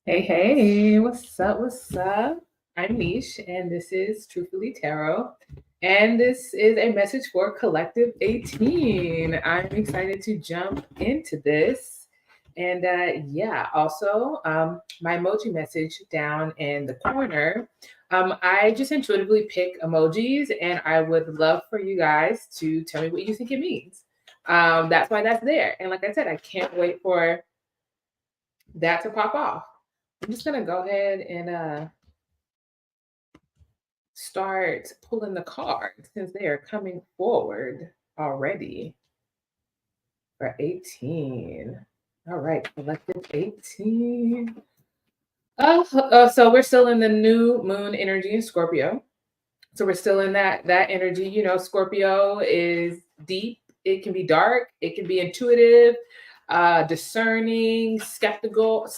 Hey, hey, what's up? What's up? I'm Neish, and this is Truthfully Tarot. And this is a message for Collective 18. I'm excited to jump into this. And yeah, also, my emoji message down in the corner. I just intuitively pick emojis, and I would love for you guys to tell me what you think it means. That's why that's there. And like I said, I can't wait for that to pop off. I'm just gonna go ahead and start pulling the cards since they are coming forward already for 18. All right, collective 18. So we're still in the new moon energy in Scorpio. So we're still in that energy. You know, Scorpio is deep. It can be dark. It can be intuitive, discerning, skeptical,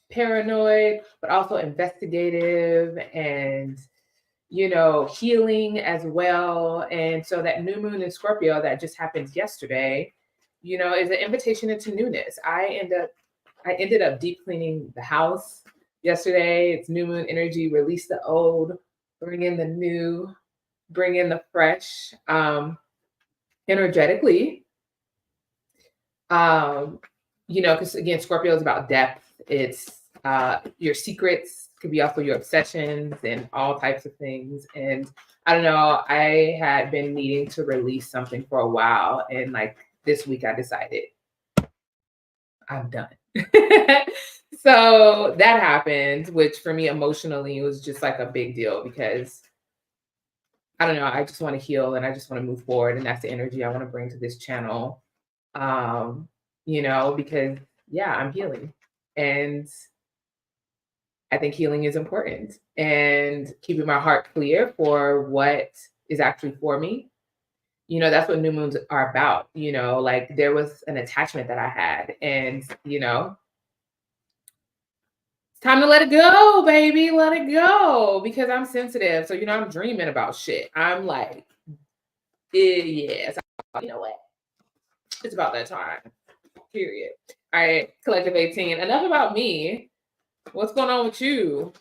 paranoid, but also investigative and healing as well. And so that new moon in Scorpio that just happened yesterday, is an invitation into newness. I ended up deep cleaning the house yesterday. It's new moon energy, release the old, bring in the new, bring in the fresh. Energetically, um, because again, Scorpio is about depth. It's your secrets, could be also your obsessions and all types of things. And I don't know, I had been needing to release something for a while, and like this week I decided I'm done. So that happened, which for me emotionally was just like a big deal because I don't know, I just want to heal and I just want to move forward, and that's the energy I want to bring to this channel. Um, because yeah, I'm healing. And I think healing is important and keeping my heart clear for what is actually for me. That's what new moons are about. Like there was an attachment that I had, and it's time to let it go, baby. Let it go because I'm sensitive. So, I'm dreaming about shit. I'm like, yes, you know what? It's about that time. Period. All right, collective 18. Enough about me. What's going on with you?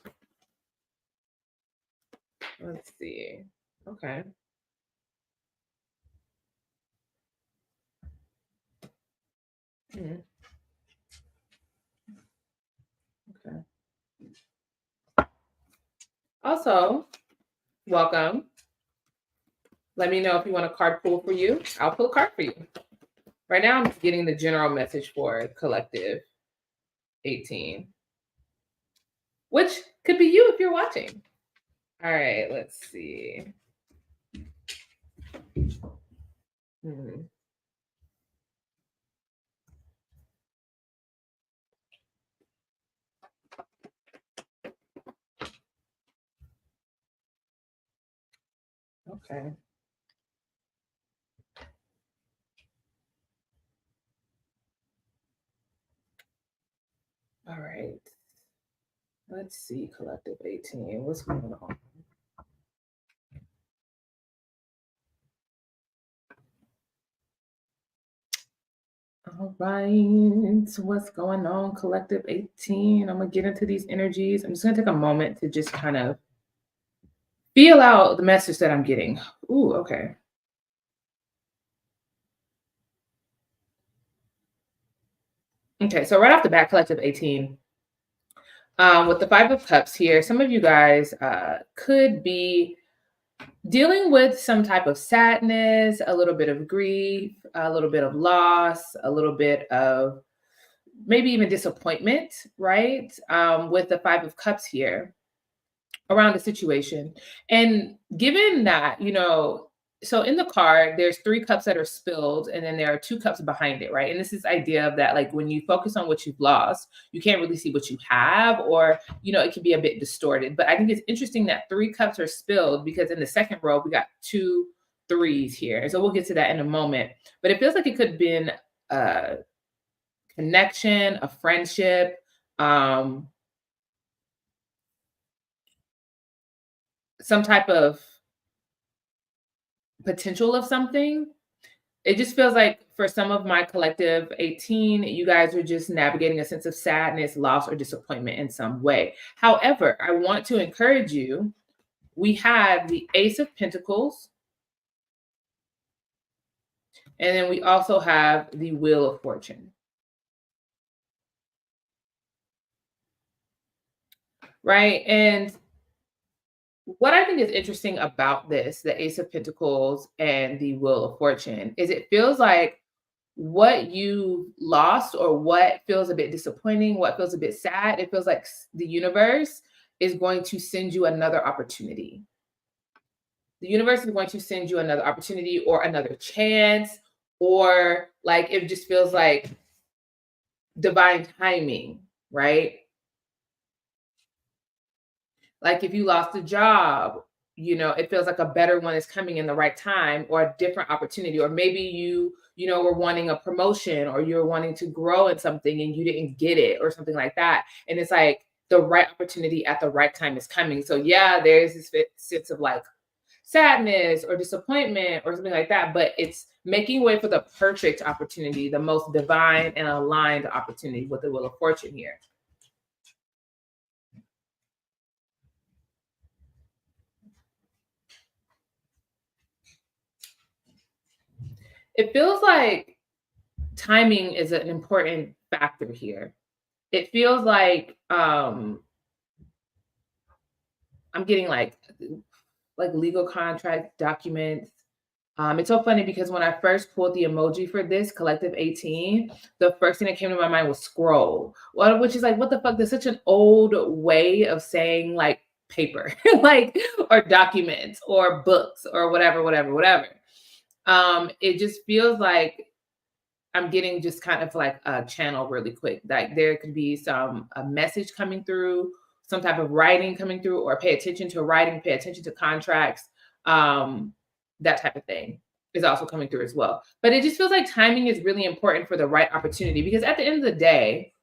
Let's see. Okay. Hmm, okay. Also, welcome. Let me know if you want a card pull for you. I'll pull a card for you. Right now, I'm getting the general message for collective 18, which could be you if you're watching. All right, let's see. Hmm. Okay. All right. Let's see, collective 18. What's going on? All right. What's going on, collective 18? I'm going to get into these energies. I'm just going to take a moment to just kind of feel out the message that I'm getting. Ooh, okay. Okay, so right off the bat, collective 18. With the Five of Cups here, some of you guys could be dealing with some type of sadness, a little bit of grief, a little bit of loss, a little bit of maybe even disappointment, right? With the Five of Cups here around the situation. And given that, so in the card, there's three cups that are spilled, and then there are two cups behind it, right? And this is idea of that, like when you focus on what you've lost, you can't really see what you have, or it can be a bit distorted. But I think it's interesting that three cups are spilled because in the second row we got two threes here. And so we'll get to that in a moment. But it feels like it could have been a connection, a friendship, um, some type of potential of something. It just feels like for some of my collective 18, you guys are just navigating a sense of sadness, loss, or disappointment in some way. However, I want to encourage you. We have the Ace of Pentacles, and then we also have the Wheel of Fortune, right? And what I think is interesting about this, the Ace of Pentacles and the Wheel of Fortune, is it feels like what you lost or what feels a bit disappointing, what feels a bit sad, it feels like the universe is going to send you another opportunity. The universe is going to send you another opportunity or another chance, or like it just feels like divine timing, right? Like if you lost a job, it feels like a better one is coming in the right time or a different opportunity. Or maybe you were wanting a promotion or you're wanting to grow in something and you didn't get it or something like that. And it's like the right opportunity at the right time is coming. So yeah, there's this sense of like sadness or disappointment or something like that, but it's making way for the perfect opportunity, the most divine and aligned opportunity with the Wheel of Fortune here. It feels like timing is an important factor here. It feels like I'm getting like legal contract documents. It's so funny because when I first pulled the emoji for this collective 18, the first thing that came to my mind was scroll. Well, which is like, what the fuck? There's such an old way of saying like paper, like or documents or books or whatever, whatever, whatever. It just feels like I'm getting just kind of like a channel really quick. Like there could be a message coming through, some type of writing coming through, or pay attention to writing, pay attention to contracts. That type of thing is also coming through as well. But it just feels like timing is really important for the right opportunity because at the end of the day,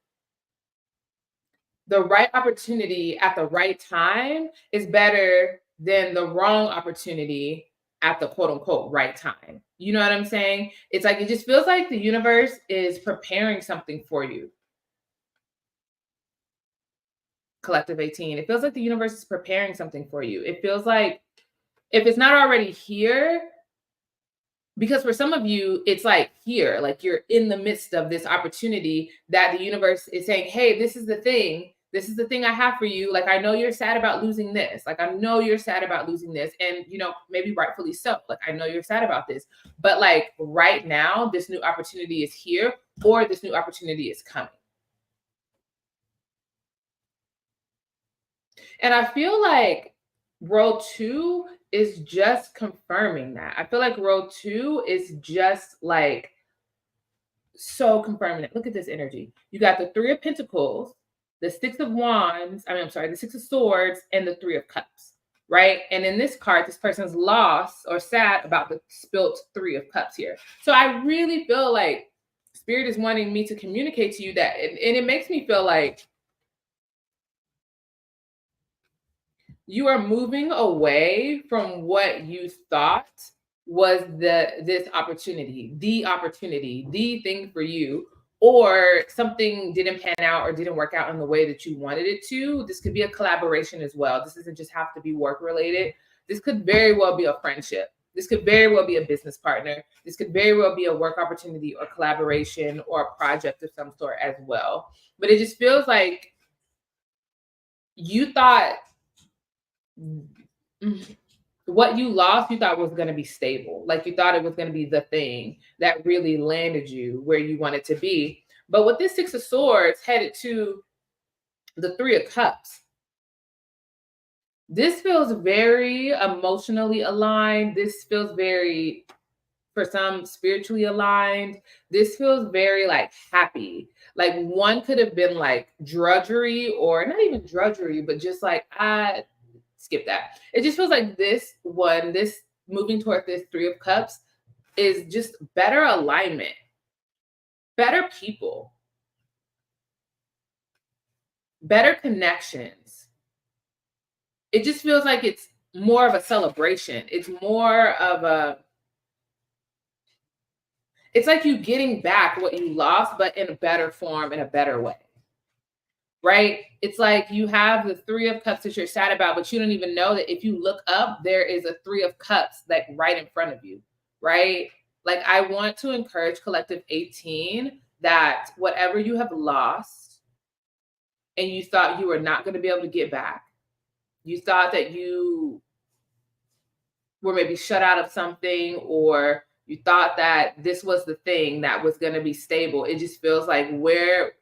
the right opportunity at the right time is better than the wrong opportunity at the quote unquote right time. You know what I'm saying? It's like it just feels like the universe is preparing something for you. Collective 18. It feels like the universe is preparing something for you. It feels like if it's not already here, because for some of you, it's like here, like you're in the midst of this opportunity that the universe is saying, hey, this is the thing. This is the thing I have for you. Like, I know you're sad about losing this. Like, I know you're sad about losing this. And, maybe rightfully so. Like, I know you're sad about this. But, like, right now, this new opportunity is here or this new opportunity is coming. And I feel like row two is just confirming that. I feel like row two is just like so confirming it. Look at this energy. You got the Three of Pentacles, the Six of Wands, I'm sorry, the Six of Swords, and the Three of Cups, right? And in this card, this person's lost or sad about the spilt Three of Cups here. So I really feel like Spirit is wanting me to communicate to you that, and it makes me feel like you are moving away from what you thought was this opportunity, the thing for you, or something didn't pan out or didn't work out in the way that you wanted it to. This could be a collaboration as well. This doesn't just have to be work related. This could very well be a friendship. This could very well be a business partner. This could very well be a work opportunity or collaboration or a project of some sort as well. But it just feels like you thought what you lost, you thought was going to be stable. Like you thought it was going to be the thing that really landed you where you wanted to be. But with this Six of Swords headed to the Three of Cups, this feels very emotionally aligned. This feels very, for some, spiritually aligned. This feels very like happy. Like one could have been like drudgery, or not even drudgery, but just like skip that. It just feels like this moving toward this Three of Cups is just better alignment, better people, better connections. It just feels like it's more of a celebration. It's more of a It's like you getting back what you lost, but in a better form, in a better way. Right? It's like you have the Three of Cups that you're sad about, but you don't even know that if you look up, there is a Three of Cups like right in front of you, right? Like I want to encourage Collective 18 that whatever you have lost and you thought you were not going to be able to get back, you thought that you were maybe shut out of something, or you thought that this was the thing that was going to be stable. It just feels like where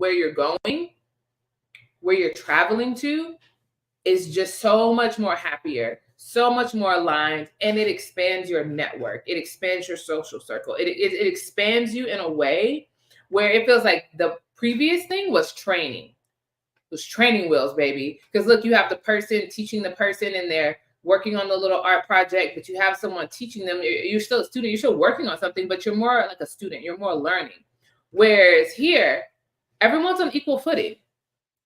you're going, where you're traveling to is just so much more happier, so much more aligned, and it expands your network. It expands your social circle. It expands you in a way where it feels like the previous thing was training. It was training wheels, baby. Because look, you have the person teaching the person and they're working on the little art project, but you have someone teaching them. You're still a student, you're still working on something, but you're more like a student, you're more learning. Whereas here, everyone's on equal footing.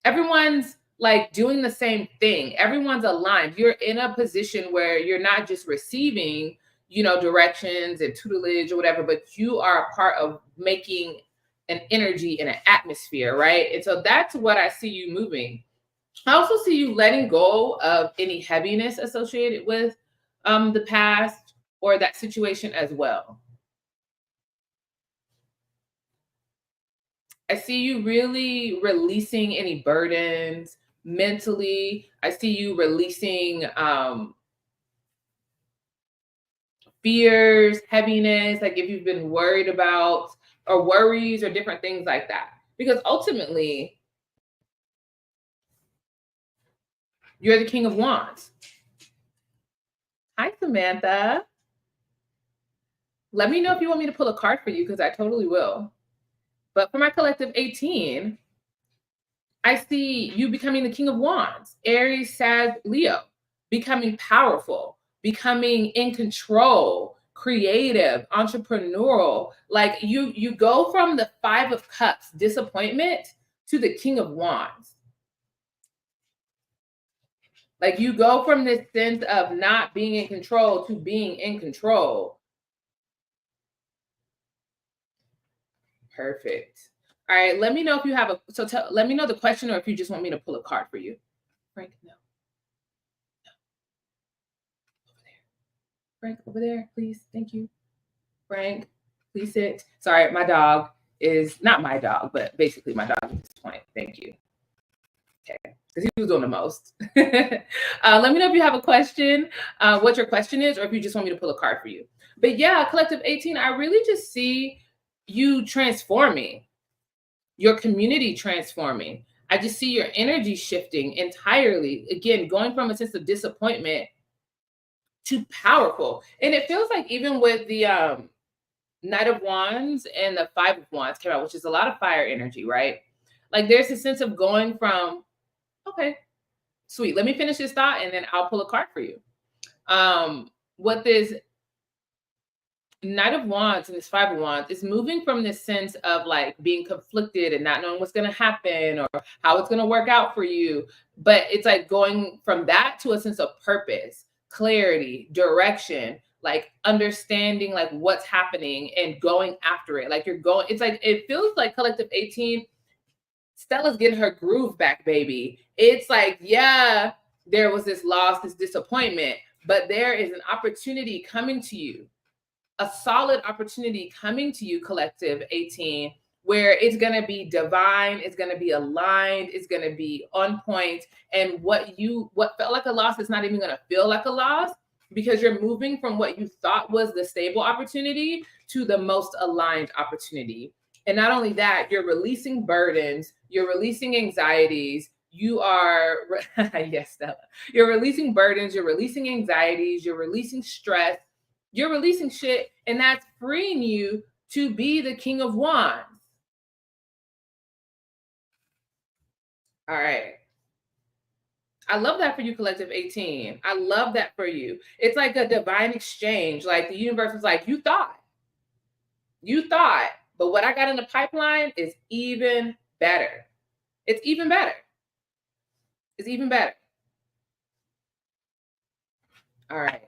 Everyone's like doing the same thing. Everyone's aligned. You're in a position where you're not just receiving, directions and tutelage or whatever, but you are a part of making an energy and an atmosphere, right? And so that's what I see you moving. I also see you letting go of any heaviness associated with the past or that situation as well. I see you really releasing any burdens mentally. I see you releasing fears, heaviness, like if you've been worried about or worries or different things like that. Because ultimately, you're the King of Wands. Hi, Samantha. Let me know if you want me to pull a card for you, because I totally will. But for my Collective 18, I see you becoming the King of Wands, Aries, Sag, Leo, becoming powerful, becoming in control, creative, entrepreneurial. Like you go from the Five of Cups, disappointment, to the King of Wands. Like you go from this sense of not being in control to being in control. Perfect. All right, let me know if you have let me know the question, or if you just want me to pull a card for you. Frank, no. Over there. Frank, over there, please. Thank you. Frank, please sit. Sorry, my dog is not my dog, but basically my dog at this point. Thank you. Okay, because he was doing the most. Let me know if you have a question, what your question is, or if you just want me to pull a card for you. But yeah, Collective 18, I really just see you transforming, your community transforming. I just see your energy shifting entirely. Again, going from a sense of disappointment to powerful. And it feels like even with the Knight of Wands and the Five of Wands came out, which is a lot of fire energy, right? Like there's a sense of going from, okay, sweet, let me finish this thought and then I'll pull a card for you. What this Knight of Wands and this Five of Wands is moving from this sense of like being conflicted and not knowing what's going to happen or how it's going to work out for you. But it's like going from that to a sense of purpose, clarity, direction, like understanding like what's happening and going after it. Like you're going, it's like, it feels like Collective 18, Stella's getting her groove back, baby. It's like, yeah, there was this loss, this disappointment, but there is an opportunity coming to you, a solid opportunity coming to you, Collective 18, where it's going to be divine, it's going to be aligned, it's going to be on point. And what felt like a loss is not even going to feel like a loss, because you're moving from what you thought was the stable opportunity to the most aligned opportunity. And not only that, you're releasing burdens, you're releasing anxieties, you are, yes, Stella, you're releasing burdens, you're releasing anxieties, you're releasing stress, you're releasing shit, and that's freeing you to be the King of Wands. All right. I love that for you, Collective 18. I love that for you. It's like a divine exchange. Like the universe was like, you thought, but what I got in the pipeline is even better. It's even better. It's even better. All right.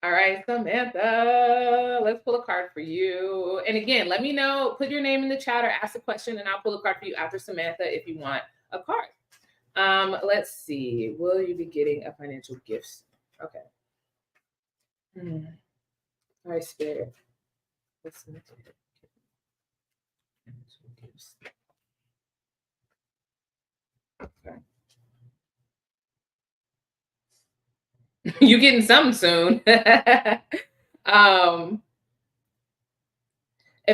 All right, Samantha, let's pull a card for you. And again, let me know, put your name in the chat or ask a question, and I'll pull a card for you after Samantha if you want a card. Let's see. Will you be getting a financial gift? Okay. All right, Spirit. What's the next financial gifts? Okay. You getting something soon. It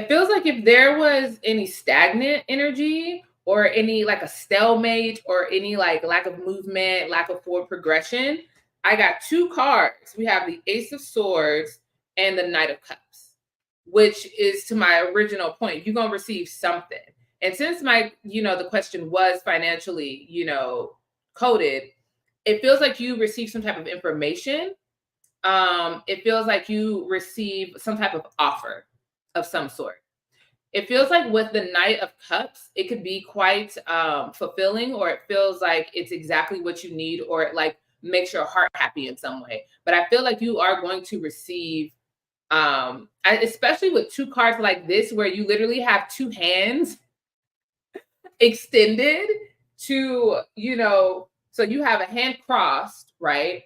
feels like if there was any stagnant energy or any like a stalemate or any like lack of movement, lack of forward progression, I got two cards. We have the Ace of Swords and the Knight of Cups, which is to my original point. You're gonna receive something. And since the question was financially, coded, it feels like you receive some type of information. It feels like you receive some type of offer of some sort. It feels like with the Knight of Cups, it could be quite fulfilling, or it feels like it's exactly what you need, or it like makes your heart happy in some way. But I feel like you are going to receive, especially with two cards like this, where you literally have two hands extended to, so you have a hand crossed, right?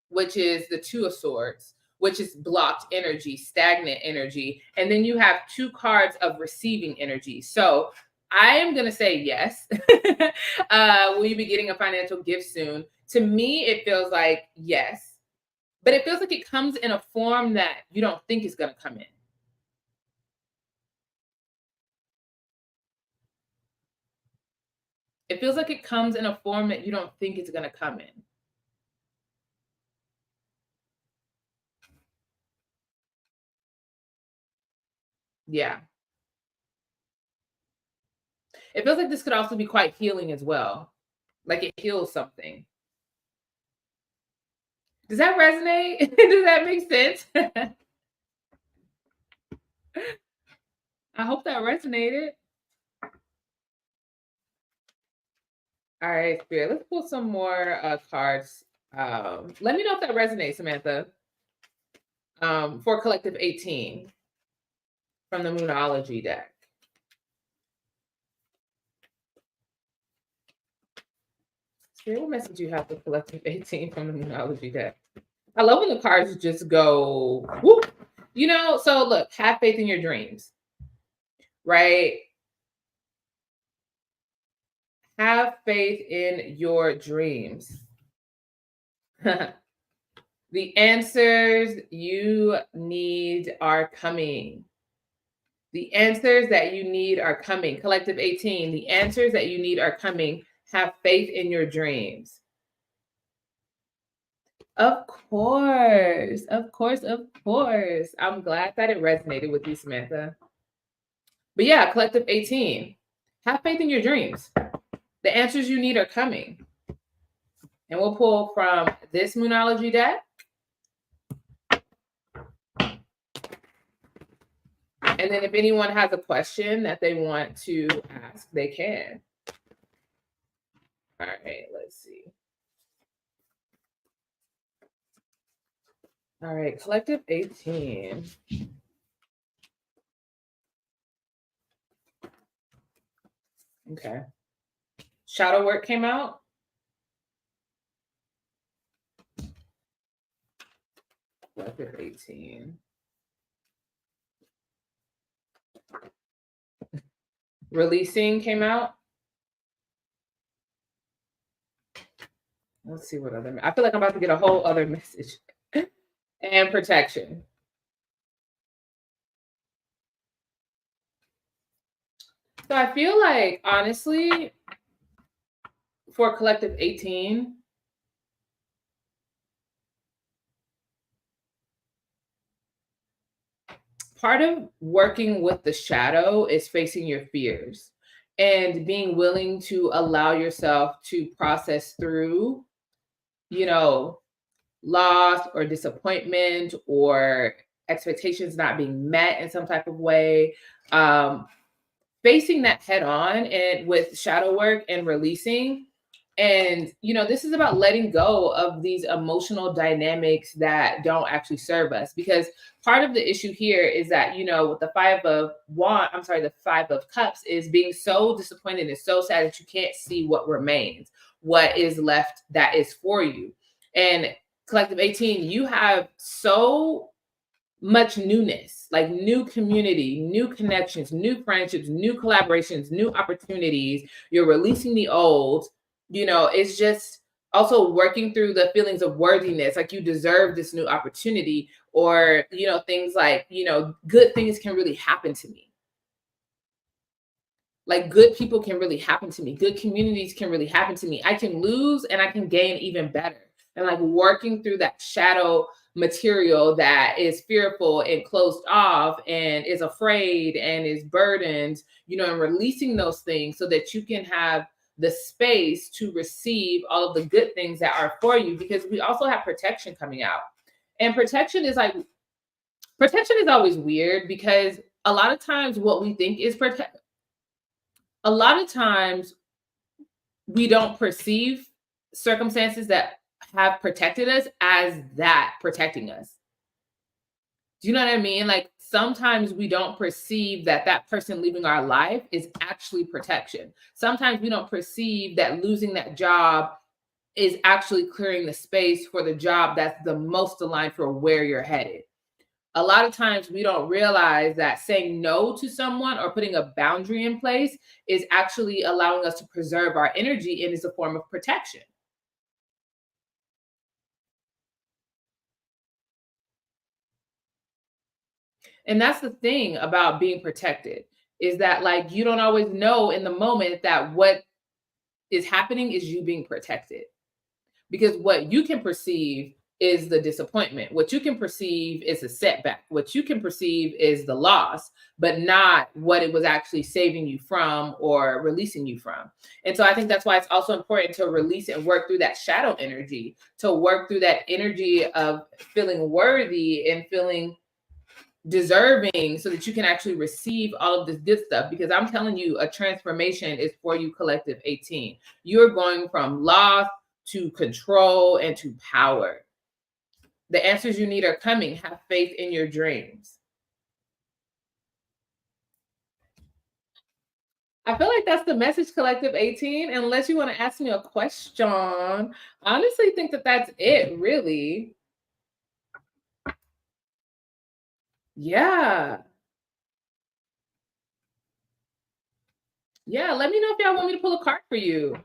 Which is the Two of Swords, which is blocked energy, stagnant energy. And then you have two cards of receiving energy. So I am going to say yes. Will you be getting a financial gift soon? To me, it feels like yes. But it feels like it comes in a form that you don't think is going to come in. It feels like it comes in a form that you don't think it's going to come in. Yeah. It feels like this could also be quite healing as well. Like it heals something. Does that resonate? Does that make sense? I hope that resonated. All right, Spirit. Let's pull some more cards. Let me know if that resonates, Samantha. For Collective 18 from the Moonology deck. Spirit, what message do you have for Collective 18 from the Moonology deck? I love when the cards just go, whoop. So look, have faith in your dreams, right? Have faith in your dreams. The answers you need are coming. The answers that you need are coming. Collective 18, the answers that you need are coming. Have faith in your dreams. Of course. Of course. Of course. I'm glad that it resonated with you, Samantha. But yeah, Collective 18, have faith in your dreams. The answers you need are coming. And we'll pull from this Moonology deck. And then if anyone has a question that they want to ask, they can. All right, let's see. All right, Collective 18. Okay. Shadow work came out. Collective 18. Releasing came out. Let's see what other. I feel like I'm about to get a whole other message. And protection. So I feel like, honestly, for Collective 18, part of working with the shadow is facing your fears and being willing to allow yourself to process through, loss or disappointment or expectations not being met in some type of way. Facing that head on and with shadow work and releasing, And, this is about letting go of these emotional dynamics that don't actually serve us. Because part of the issue here is that, with the the five of cups is being so disappointed and so sad that you can't see what remains, what is left that is for you. And collective 18, you have so much newness, like new community, new connections, new friendships, new collaborations, new opportunities. You're releasing the old. It's just also working through the feelings of worthiness, like you deserve this new opportunity, or, things like, good things can really happen to me. Like good people can really happen to me. Good communities can really happen to me. I can lose and I can gain even better. And like working through that shadow material that is fearful and closed off and is afraid and is burdened, and releasing those things so that you can have the space to receive all of the good things that are for you, because we also have protection coming out. And protection is always weird, because a lot of times what we think is a lot of times we don't perceive circumstances that have protected us as that protecting us. Do you know what I mean? Like sometimes we don't perceive that that person leaving our life is actually protection. Sometimes we don't perceive that losing that job is actually clearing the space for the job that's the most aligned for where you're headed. A lot of times we don't realize that saying no to someone or putting a boundary in place is actually allowing us to preserve our energy and is a form of protection. And that's the thing about being protected, is that like you don't always know in the moment that what is happening is you being protected. Because what you can perceive is the disappointment. What you can perceive is a setback. What you can perceive is the loss, but not what it was actually saving you from or releasing you from. And so I think that's why it's also important to release and work through that shadow energy, to work through that energy of feeling worthy and feeling deserving, so that you can actually receive all of this good stuff. Because I'm telling you, a transformation is for you, collective 18. You're going from loss to control and to power. The answers you need are coming. Have faith in your dreams. I feel like that's the message, collective 18. Unless you want to ask me a question, I honestly think that that's it, really. Yeah. Yeah. Let me know if y'all want me to pull a card for you.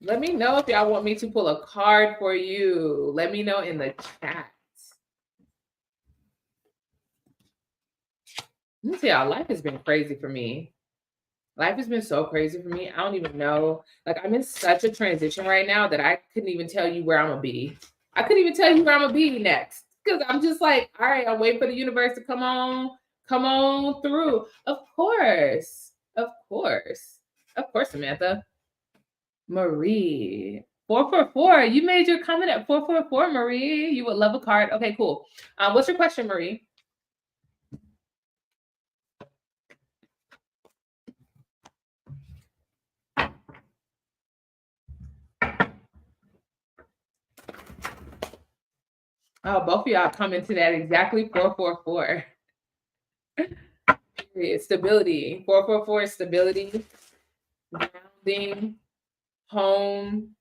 Let me know if y'all want me to pull a card for you. Let me know in the chat. Let me tell y'all, life has been crazy for me. Life has been so crazy for me. I don't even know. Like, I'm in such a transition right now that I couldn't even tell you where I'm going to be. I couldn't even tell you where I'm going to be next. Because I'm just like, all right, I'm waiting for the universe to come on through. Of course. Of course. Of course, Samantha. Marie. 444. You made your comment at 444, Marie. You would love a card. Okay, cool. What's your question, Marie? Oh, both of y'all come into that exactly 444. Stability. 444 is stability, grounding, home.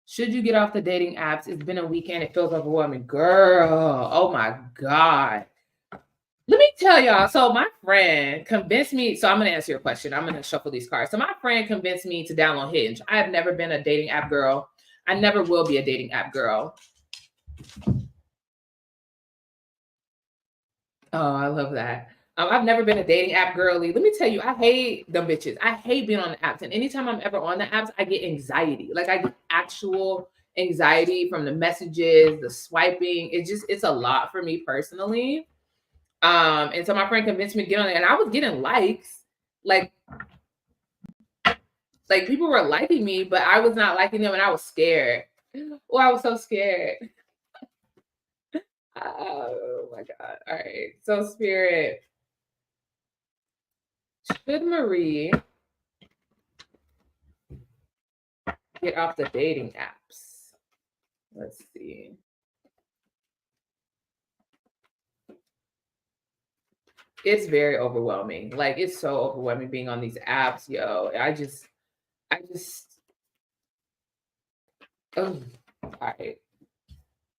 Should you get off the dating apps? It's been a weekend. It feels overwhelming. Girl, oh my God. Let me tell y'all. So my friend convinced me. So I'm going to answer your question. I'm going to shuffle these cards. So my friend convinced me to download Hinge. I have never been a dating app girl. I never will be a dating app girl. Oh, I love that. I've never been a dating app girly. Let me tell you, I hate them bitches. I hate being on the apps. And anytime I'm ever on the apps, I get anxiety. Like I get actual anxiety from the messages, the swiping. It's a lot for me personally. And so my friend convinced me to get on it, and I was getting likes. Like Like people were liking me, but I was not liking them and I was scared. Oh, I was so scared. Oh my God. All right. So Spirit, should Marie get off the dating apps? Let's see. It's very overwhelming. Like it's so overwhelming being on these apps, yo. I just oh all right.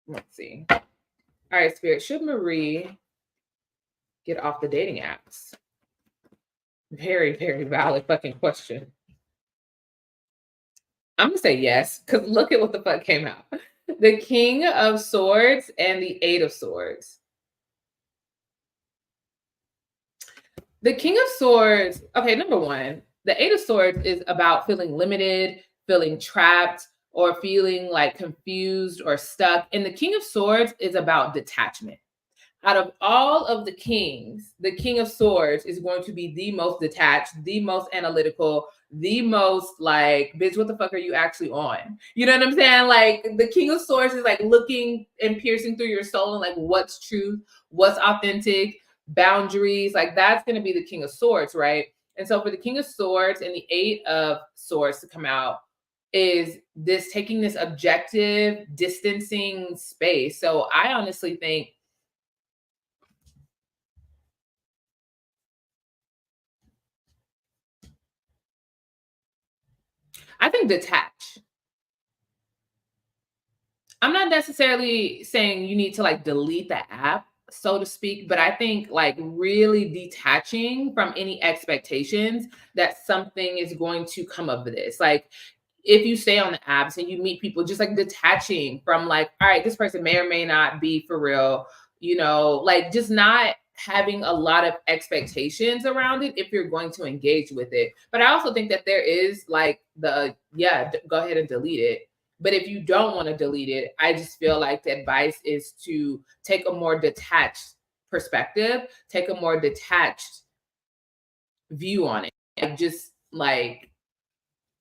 Let's see. All right, Spirit. Should Marie get off the dating apps? Very, very valid fucking question. I'm gonna say yes, because look at what the fuck came out. The King of Swords and the Eight of Swords. The King of Swords, okay, number one, the Eight of Swords is about feeling limited, feeling trapped, or feeling like confused or stuck. And the King of Swords is about detachment. Out of all of the kings, the King of Swords is going to be the most detached, the most analytical, the most like, bitch, what the fuck are you actually on? You know what I'm saying? Like the King of Swords is like looking and piercing through your soul and like what's truth, what's authentic, boundaries. Like that's going to be the King of Swords, right? And so for the King of Swords and the Eight of Swords to come out, is this taking this objective, distancing space. So I honestly think detach. I'm not necessarily saying you need to like delete the app, so to speak, but I think like really detaching from any expectations that something is going to come of this. Like if you stay on the apps and you meet people, just like detaching from like, all right, this person may or may not be for real, you know, like just not having a lot of expectations around it if you're going to engage with it. But I also think that there is like go ahead and delete it. But if you don't want to delete it, I just feel like the advice is to take a more detached perspective, take a more detached view on it. And just like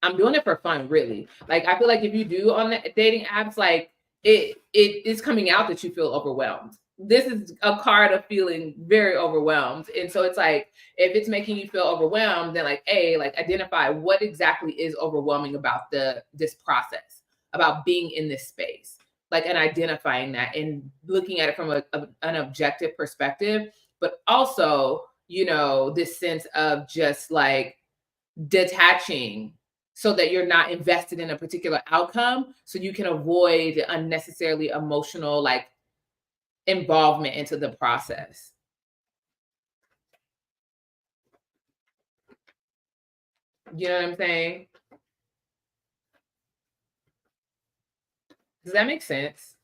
I'm doing it for fun, really. Like I feel like if you do on the dating apps, like it is coming out that you feel overwhelmed. This is a card of feeling very overwhelmed. And so it's like if it's making you feel overwhelmed, then like like identify what exactly is overwhelming about this process, about being in this space. Like and identifying that and looking at it from an objective perspective, but also, you know, this sense of just like detaching so that you're not invested in a particular outcome so you can avoid unnecessarily emotional like involvement into the process. You know what I'm saying? Does that make sense?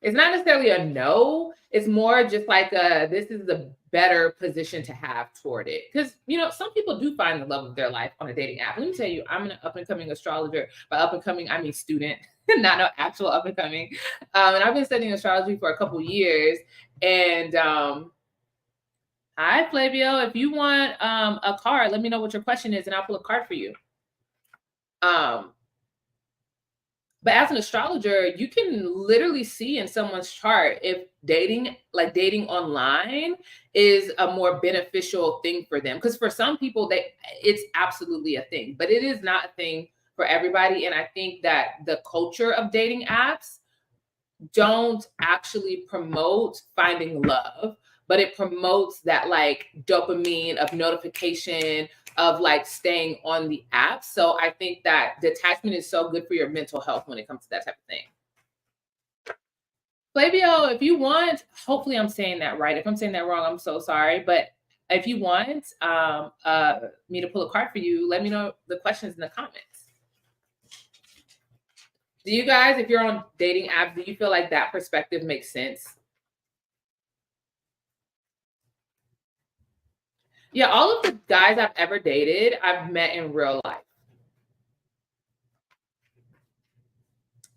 It's not necessarily a no. It's more just like this is the better position to have toward it. Because you know, some people do find the love of their life on a dating app. Let me tell you, I'm an up and coming astrologer. By up and coming, I mean student, not no actual up and coming. And I've been studying astrology for a couple years. And hi Flavio, if you want a card, let me know what your question is, and I'll pull a card for you. Um, But as an astrologer, you can literally see in someone's chart if dating online is a more beneficial thing for them. Because for some people, it's absolutely a thing, but it is not a thing for everybody. And I think that the culture of dating apps don't actually promote finding love, but it promotes that like dopamine of notification of like staying on the app. So I think that detachment is so good for your mental health when it comes to that type of thing. Flavio, if you want, hopefully I'm saying that right. If I'm saying that wrong, I'm so sorry. But if you want me to pull a card for you, let me know the questions in the comments. Do you guys, if you're on dating apps, do you feel like that perspective makes sense? Yeah, all of the guys I've ever dated, I've met in real life.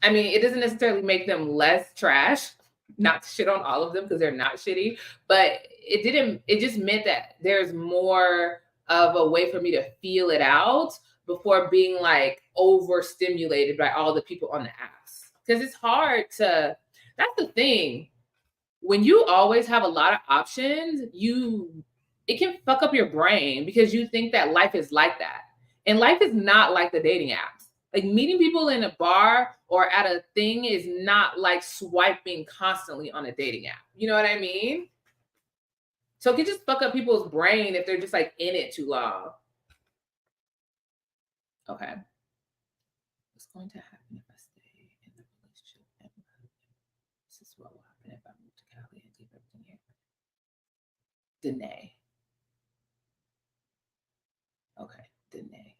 I mean, it doesn't necessarily make them less trash, not to shit on all of them because they're not shitty, but it just meant that there's more of a way for me to feel it out before being like overstimulated by all the people on the apps. Because it's hard to, that's the thing. When you always have a lot of options, it can fuck up your brain because you think that life is like that. And life is not like the dating apps. Like meeting people in a bar or at a thing is not like swiping constantly on a dating app. You know what I mean? So it can just fuck up people's brain if they're just like in it too long. Okay. What's going to happen if I stay in the relationship? This is what will happen if I move to Cali and leave everything here. Danae. Okay, Danae.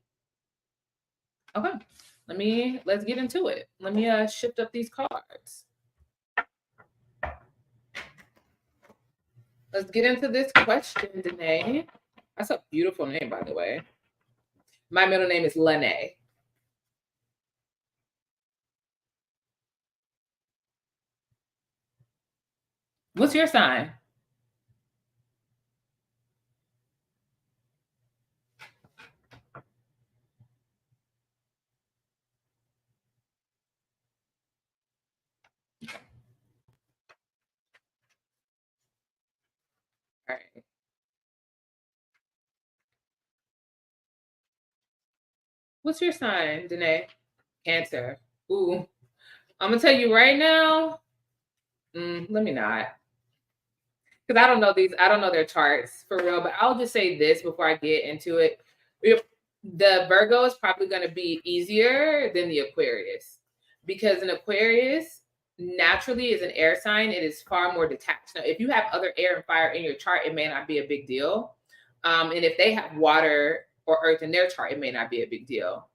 Okay, let's get into it. Let me shift up these cards. Let's get into this question, Danae. That's a beautiful name, by the way. My middle name is Lene. What's your sign? All right. What's your sign, Danae? Cancer. Ooh. I'm gonna tell you right now. Let me not. Because I don't know their charts for real, but I'll just say this before I get into it. The Virgo is probably going to be easier than the Aquarius because an Aquarius naturally is an air sign. It is far more detached. Now, if you have other air and fire in your chart, it may not be a big deal. And if they have water or earth in their chart, it may not be a big deal.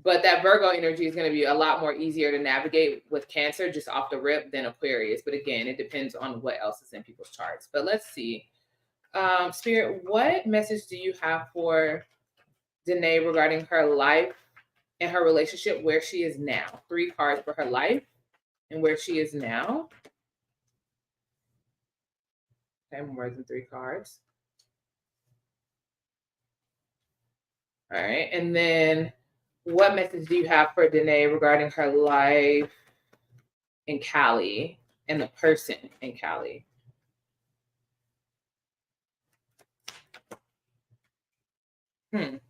But that Virgo energy is going to be a lot more easier to navigate with Cancer just off the rip than Aquarius. But again, it depends on what else is in people's charts. But let's see. Spirit, what message do you have for Danae regarding her life and her relationship, where she is now? 3 cards for her life and where she is now. Okay, more than 3 cards. All right. And then what message do you have for Danae regarding her life in Cali and the person in Cali? Huh.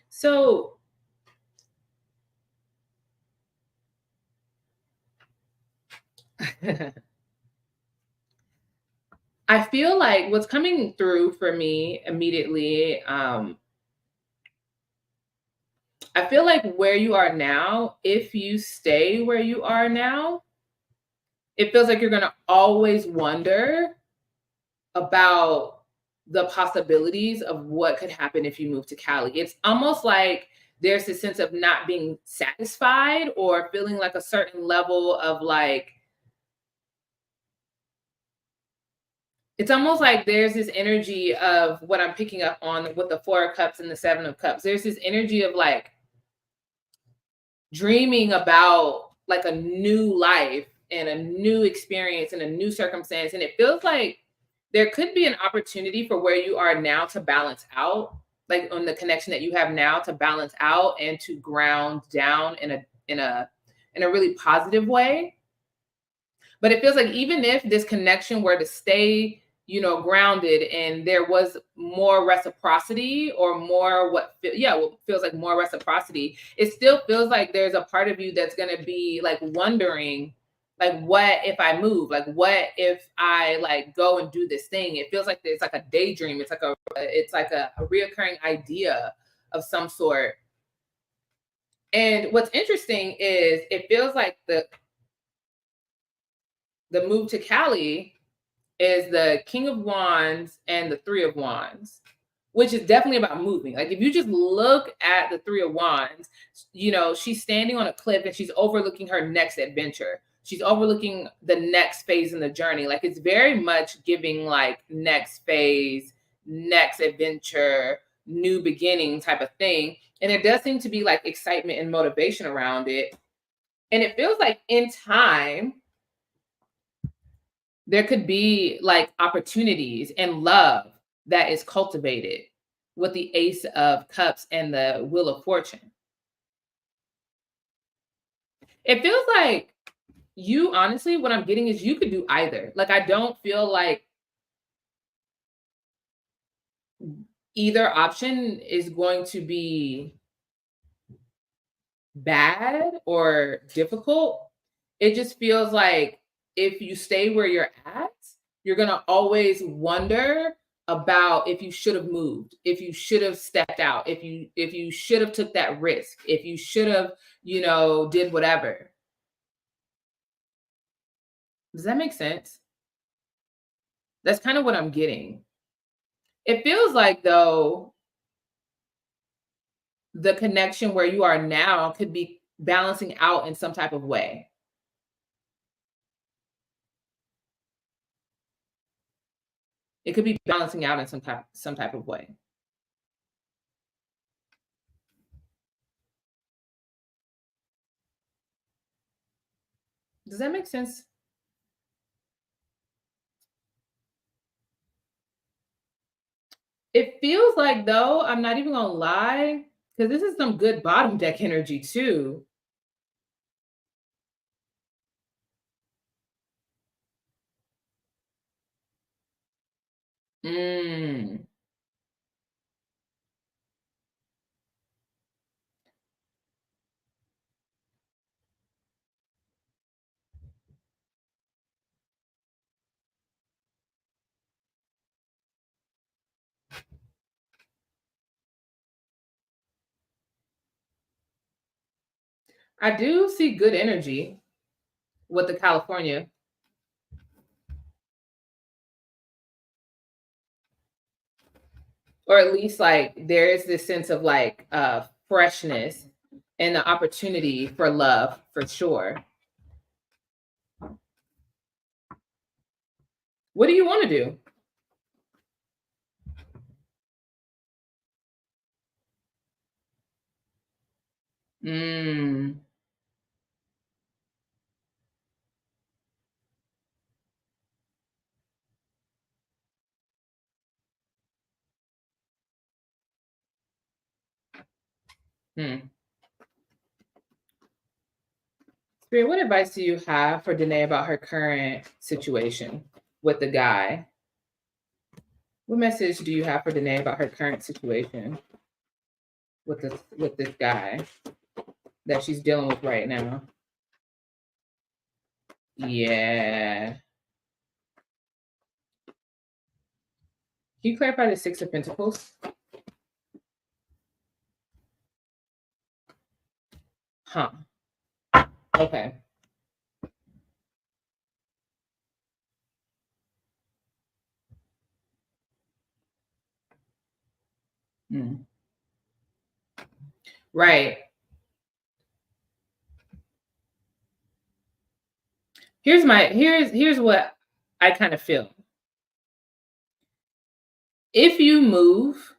So I feel like what's coming through for me immediately, I feel like where you are now, if you stay where you are now, it feels like you're going to always wonder about the possibilities of what could happen if you move to Cali. It's almost like there's a sense of not being satisfied or feeling like a certain level of like, it's almost like there's this energy of what I'm picking up on with the 4 of Cups and the 7 of Cups. There's this energy of like dreaming about like a new life and a new experience and a new circumstance. And it feels like there could be an opportunity for where you are now to balance out, like on the connection that you have now to balance out and to ground down in a really positive way. But it feels like even if this connection were to stay, grounded and there was more reciprocity or more what feels like more reciprocity, it still feels like there's a part of you that's going to be like wondering, like, what if I move? Like, what if I like go and do this thing? It feels like it's like a daydream. It's like a reoccurring idea of some sort. And what's interesting is it feels like the move to Cali is the King of Wands and the Three of Wands, which is definitely about moving. Like if you just look at the Three of Wands, you know, she's standing on a cliff and she's overlooking her next adventure. She's overlooking the next phase in the journey. Like it's very much giving like next phase, next adventure, new beginning type of thing. And there does seem to be like excitement and motivation around it. And it feels like in time, there could be like opportunities and love that is cultivated with the Ace of Cups and the Wheel of Fortune. It feels like you, honestly, what I'm getting is you could do either. Like, I don't feel like either option is going to be bad or difficult. It just feels like if you stay where you're at, you're going to always wonder about if you should have moved, if you should have stepped out, if you should have took that risk, if you should have, you know, did whatever. Does that make sense? That's kind of what I'm getting. It feels like though the connection where you are now could be balancing out in some type of way. It could be balancing out in some type of way. Does that make sense? It feels like though, I'm not even gonna lie, because this is some good bottom deck energy too. Mm, I do see good energy with the California, or at least like there is this sense of like freshness and the opportunity for love for sure. What do you want to do? Mm, hmm. Spirit, what advice do you have for Danae about her current situation with the guy? What message do you have for Danae about her current situation with this guy that she's dealing with right now? Yeah. Can you clarify the Six of Pentacles? Huh. Okay. Mm. Right. Here's what I kind of feel. If you move,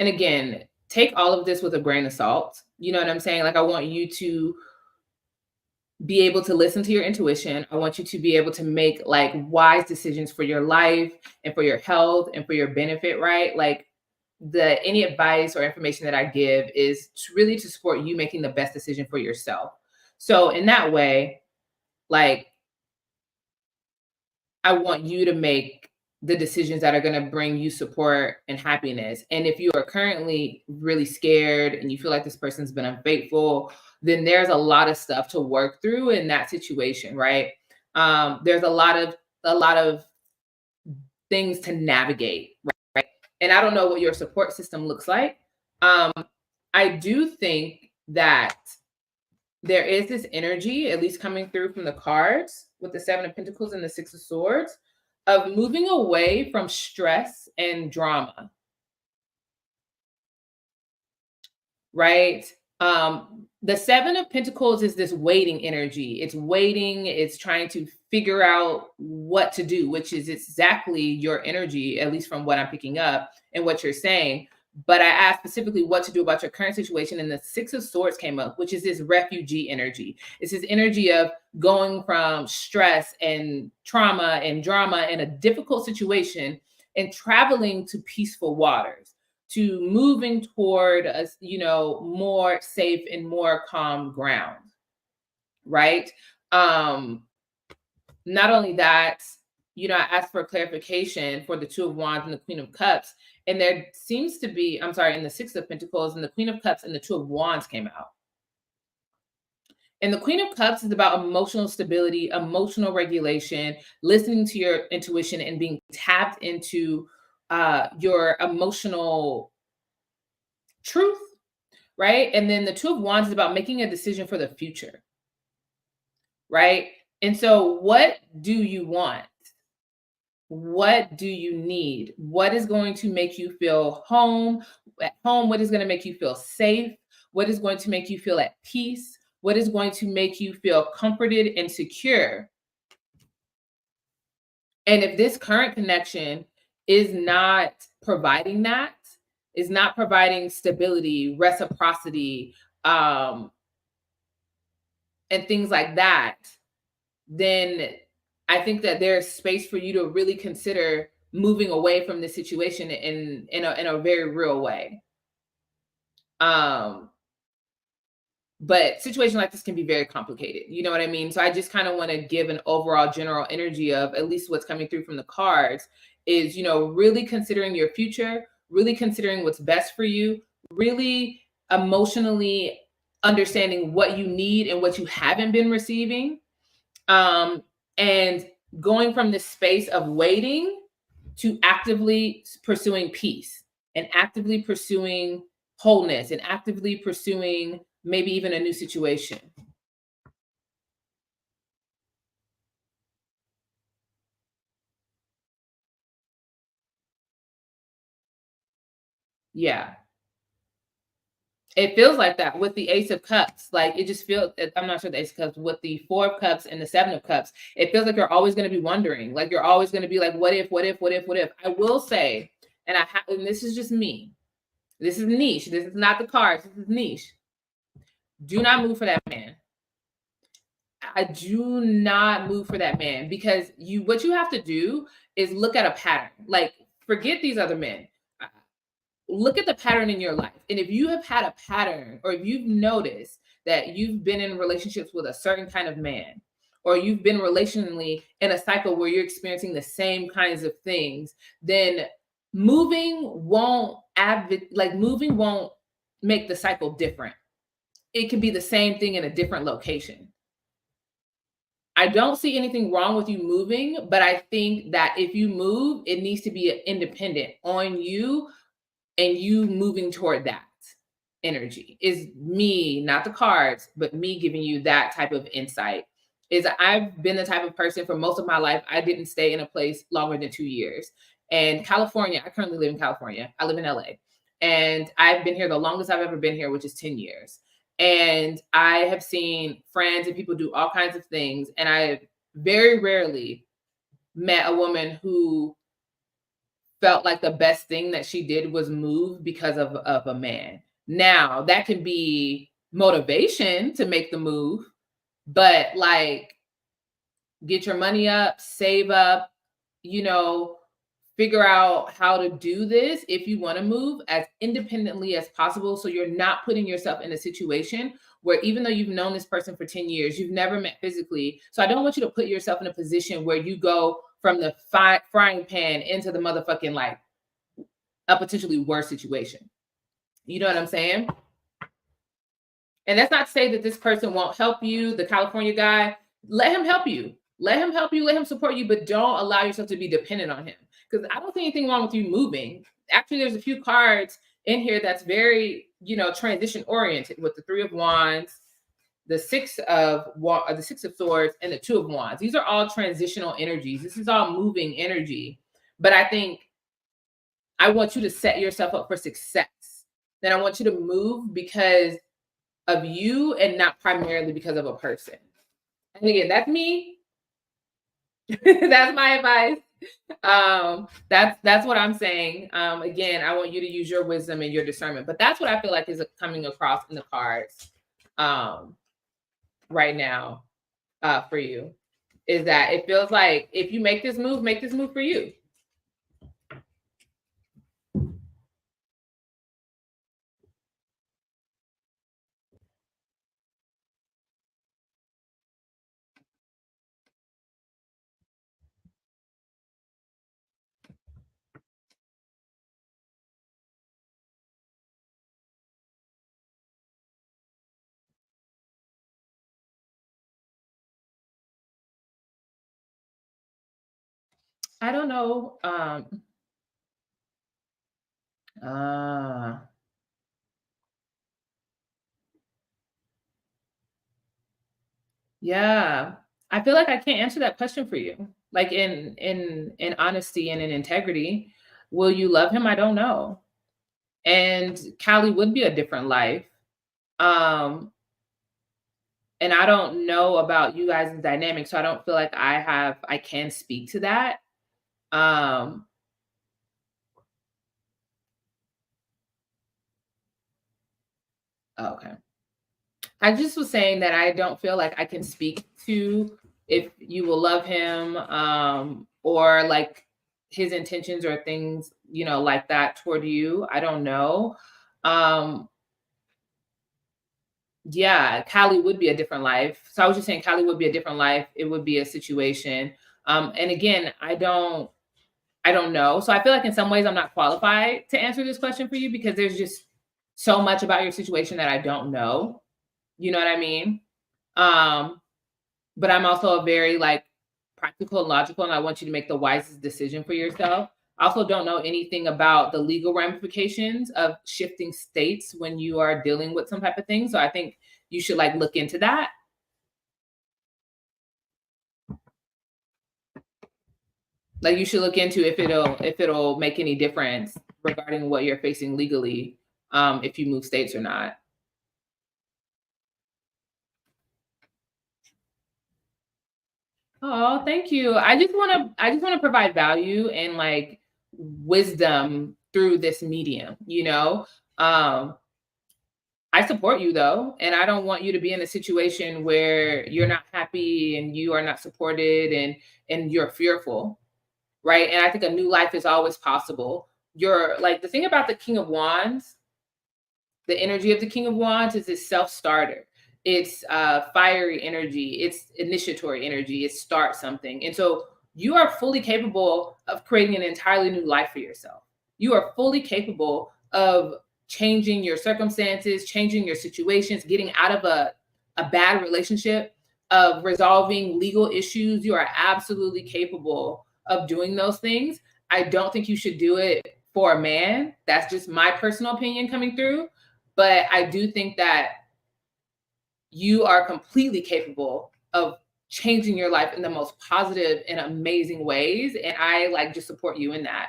and again, take all of this with a grain of salt. You know what I'm saying? Like I want you to be able to listen to your intuition. I want you to be able to make like wise decisions for your life and for your health and for your benefit, right? Like the any advice or information that I give is really to support you making the best decision for yourself. So in that way, like I want you to make the decisions that are going to bring you support and happiness. And if you are currently really scared and you feel like this person's been unfaithful, then there's a lot of stuff to work through in that situation, right? There's a lot of things to navigate, right? And I don't know what your support system looks like. Um, I do think that there is this energy, at least coming through from the cards, with the Seven of Pentacles and the Six of Swords, of moving away from stress and drama, right? The Seven of Pentacles is this waiting energy. It's waiting, it's trying to figure out what to do, which is exactly your energy, at least from what I'm picking up and what you're saying. But I asked specifically what to do about your current situation, and the Six of Swords came up, which is this refugee energy. It's this energy of going from stress and trauma and drama in a difficult situation and traveling to peaceful waters, to moving toward a more safe and more calm ground, right? Not only that, I asked for clarification for the Two of Wands and the Queen of Cups, and there seems to be, I'm sorry, in the Six of Pentacles and the Queen of Cups and the Two of Wands came out. And the Queen of Cups is about emotional stability, emotional regulation, listening to your intuition and being tapped into your emotional truth, right? And then the Two of Wands is about making a decision for the future, right? And so what do you want? What do you need? What is going to make you feel home at home? What is going to make you feel safe? What is going to make you feel at peace? What is going to make you feel comforted and secure? And if this current connection is not providing that, is not providing stability, reciprocity, and things like that, then I think that there's space for you to really consider moving away from this situation in a very real way. But situations like this can be very complicated. You know what I mean? So I just kind of want to give an overall general energy of at least what's coming through from the cards is, really considering your future, really considering what's best for you, really emotionally understanding what you need and what you haven't been receiving. And going from this space of waiting to actively pursuing peace and actively pursuing wholeness and actively pursuing maybe even a new situation. Yeah. It feels like that with the Ace of Cups. Like it just feels, I'm not sure the Ace of Cups, with the Four of Cups and the Seven of Cups, it feels like you're always going to be wondering. Like you're always going to be like, what if, what if, what if, what if? I will say, and this is just me. This is Neish. This is not the cards. This is Neish. Do not move for that man. I do not move for that man, because what you have to do is look at a pattern. Like forget these other men. Look at the pattern in your life. And if you have had a pattern, or if you've noticed that you've been in relationships with a certain kind of man, or you've been relationally in a cycle where you're experiencing the same kinds of things, then moving won't make the cycle different. It can be the same thing in a different location. I don't see anything wrong with you moving, but I think that if you move, it needs to be independent on you and you moving toward that energy. Is me, not the cards, but me giving you that type of insight. Is I've been the type of person for most of my life, I didn't stay in a place longer than 2 years. And California, I currently live in California. I live in LA. And I've been here the longest I've ever been here, which is 10 years. And I have seen friends and people do all kinds of things. And I very rarely met a woman who felt like the best thing that she did was move because of a man. Now, that can be motivation to make the move, but like get your money up, save up, figure out how to do this if you want to move as independently as possible, so you're not putting yourself in a situation where, even though you've known this person for 10 years, you've never met physically. So I don't want you to put yourself in a position where you go from the frying pan into the motherfucking, like, a potentially worse situation. You know what I'm saying? And that's not to say that this person won't help you. The California guy, let him help you. Let him help you. Let him support you, but don't allow yourself to be dependent on him. Because I don't see anything wrong with you moving. Actually, there's a few cards in here that's very, transition oriented, with the Three of Wands, the Six of Swords, and the Two of Wands. These are all transitional energies. This is all moving energy. But I think I want you to set yourself up for success. Then I want you to move because of you and not primarily because of a person. And again, that's me. That's my advice. That's what I'm saying. Again, I want you to use your wisdom and your discernment, but that's what I feel like is coming across in the cards right now for you, is that it feels like if you make this move for you. I don't know. Uh, yeah. I feel like I can't answer that question for you. Like in honesty and in integrity. Will you love him? I don't know. And Callie would be a different life. Um, and I don't know about you guys' dynamic, so I don't feel like I can speak to that. Um, okay. I just was saying that I don't feel like I can speak to if you will love him, or like his intentions or things, like that toward you. I don't know. Um, yeah, Callie would be a different life. So I was just saying Callie would be a different life. It would be a situation. And again, I don't know. So I feel like in some ways I'm not qualified to answer this question for you because there's just so much about your situation that I don't know. You know what I mean? Um, but I'm also a very like practical and logical, and I want you to make the wisest decision for yourself. I also don't know anything about the legal ramifications of shifting states when you are dealing with some type of thing. So I think you should like look into that. Like you should look into if it'll make any difference regarding what you're facing legally, if you move states or not. Oh, thank you. I just want to provide value and like wisdom through this medium, you know? Um I support you though, and I don't want you to be in a situation where you're not happy and you are not supported and you're fearful, right? And I think a new life is always possible. You're like the thing about the King of Wands, the energy of the King of Wands is this self-starter. It's fiery energy, it's initiatory energy, it's start something. And so you are fully capable of creating an entirely new life for yourself. You are fully capable of changing your circumstances, changing your situations, getting out of a bad relationship, of resolving legal issues. You are absolutely capable of doing those things. I don't think you should do it for a man. That's just my personal opinion coming through. But I do think that you are completely capable of changing your life in the most positive and amazing ways. And I like just support you in that.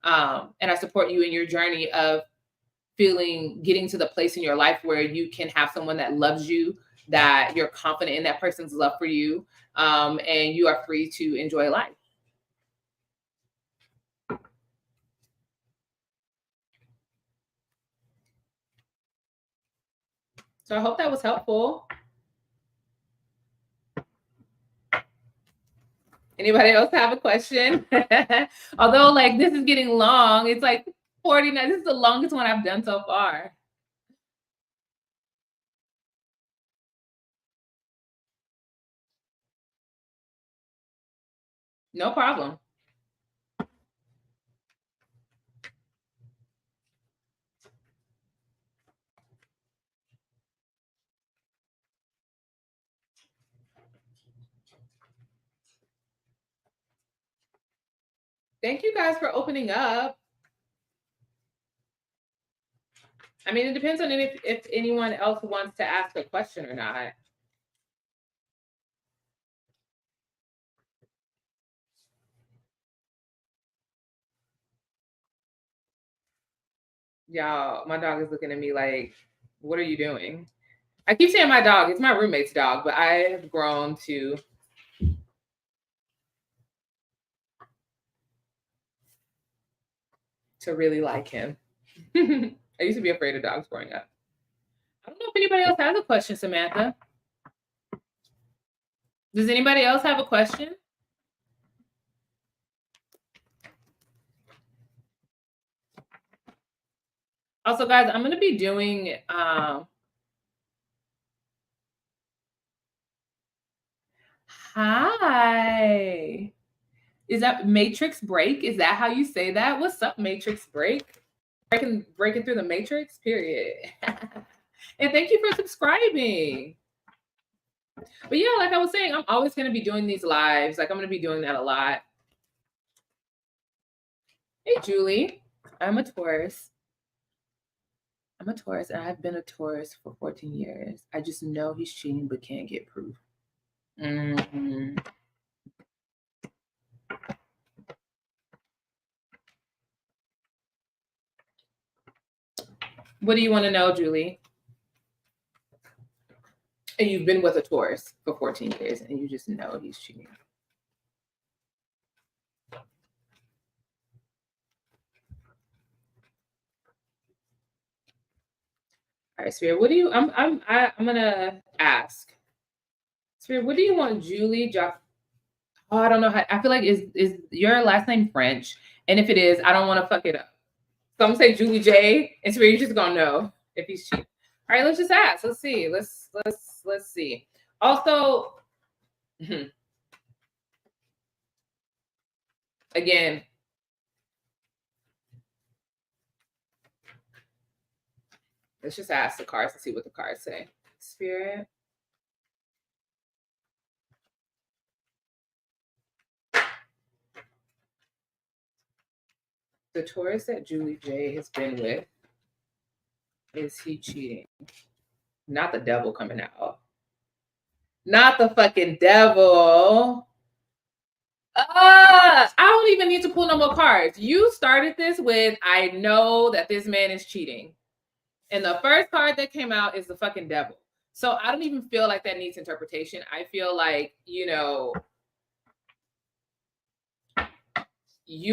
And I support you in your journey of getting to the place in your life where you can have someone that loves you, that you're confident in that person's love for you, and you are free to enjoy life. So I hope that was helpful. Anybody else have a question? Although, like, this is getting long. It's like 49. This is the longest one I've done so far. No problem. Thank you guys for opening up. I mean, it depends on if anyone else wants to ask a question or not. Y'all, my dog is looking at me like, what are you doing? I keep saying my dog. It's my roommate's dog, but I have grown to really like him. I used to be afraid of dogs growing up. I don't know if anybody else has a question, Samantha. Does anybody else have a question? Also, guys, I'm going to be doing hi. Is that Matrix Break? Is that how you say that? What's up, Matrix Break? Breaking through the Matrix, period. And thank you for subscribing. But yeah, like I was saying, I'm always going to be doing these lives. Like I'm going to be doing that a lot. Hey, Julie. I'm a Taurus. I'm a Taurus, and I've been a Taurus for 14 years. I just know he's cheating, but can't get proof. Mm-hmm. What do you want to know, Julie? And you've been with a Taurus for 14 years, and you just know he's cheating. All right, Spirit. What do you? I'm gonna ask. Spirit, what do you want, Julie? Oh, I don't know how. I feel like is your last name French? And if it is, I don't want to fuck it up. So I'm gonna say Julie J. And Spirit, you're just gonna know if he's cheating. All right, let's just ask. Let's see. Let's see. Also, again, let's just ask the cards and see what the cards say. Spirit. The Taurus that Julie J has been with, is he cheating? Not the devil coming out. Not the fucking devil. I don't even need to pull no more cards. You started this with, I know that this man is cheating. And the first card that came out is the fucking devil. So I don't even feel like that needs interpretation. I feel like, you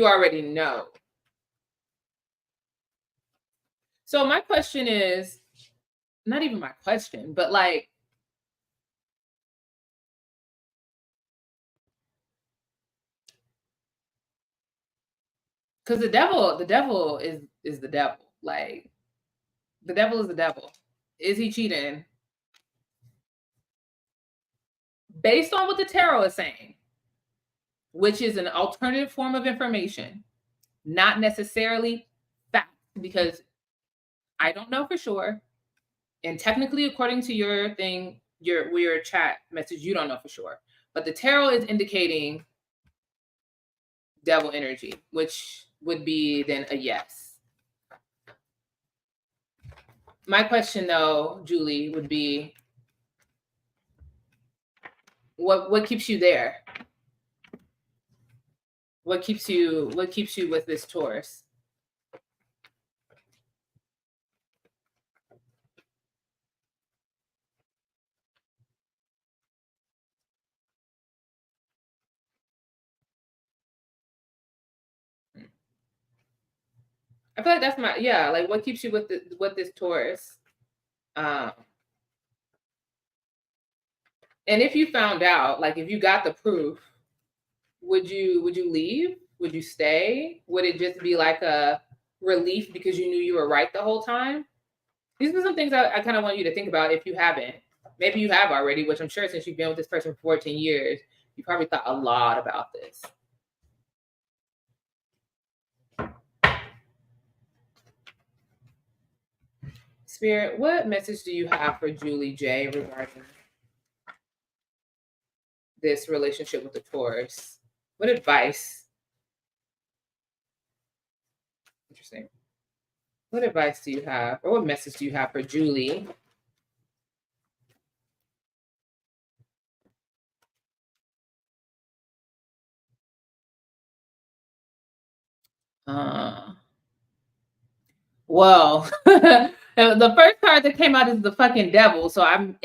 already know. So my question is, not even my question, but like, because the devil is the devil. Like, the devil is the devil. Is he cheating? Based on what the tarot is saying, which is an alternative form of information, not necessarily fact, because I don't know for sure. And technically, according to your thing, your chat message, you don't know for sure. But the tarot is indicating devil energy, which would be then a yes. My question, though, Julie, would be, what keeps you there? What keeps you with this Taurus? I feel like that's like what keeps you with this Taurus? And if you found out, like if you got the proof, would you leave? Would you stay? Would it just be like a relief because you knew you were right the whole time? These are some things I kind of want you to think about if you haven't. Maybe you have already, which I'm sure since you've been with this person for 14 years, you probably thought a lot about this. Spirit, what message do you have for Julie J regarding this relationship with the Taurus? What advice? Interesting. What advice do you have, or what message do you have for Julie? Well, the first card that came out is the fucking devil. So I'm